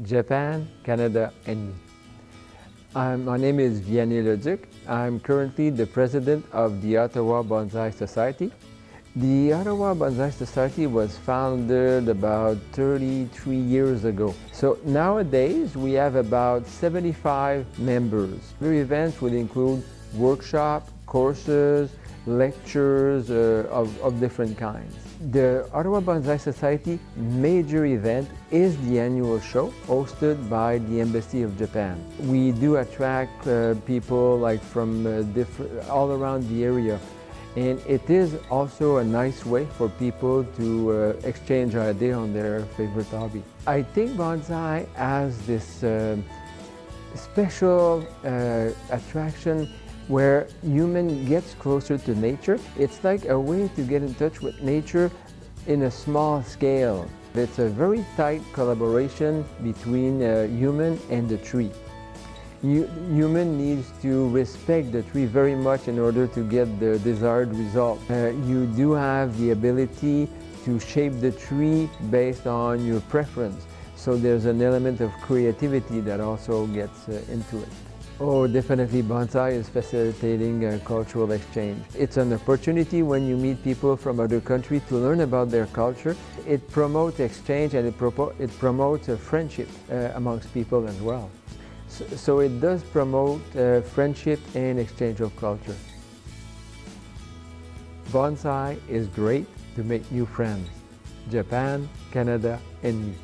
Japan, Canada, and me. My name is Vianney Leduc. I'm currently the president of the Ottawa Bonsai Society. The Ottawa Bonsai Society was founded about 33 years ago. So nowadays we have about 75 members. Their events would include workshops, courses, lectures of different kinds. The Ottawa Bonsai Society major event is the annual show hosted by the Embassy of Japan. We do attract people like from all around the area, and it is also a nice way for people to exchange ideas on their favorite hobby. I think bonsai has this special attraction where human gets closer to nature. It's like a way to get in touch with nature in a small scale. It's a very tight collaboration between human and the tree. Human needs to respect the tree very much in order to get the desired result. You do have the ability to shape the tree based on your preference. So there's an element of creativity that also gets into it. Oh, definitely bonsai is facilitating a cultural exchange. It's an opportunity when you meet people from other countries to learn about their culture. It promotes exchange and it promotes a friendship amongst people as well. So it does promote friendship and exchange of culture. Bonsai is great to make new friends. Japan, Canada, and me.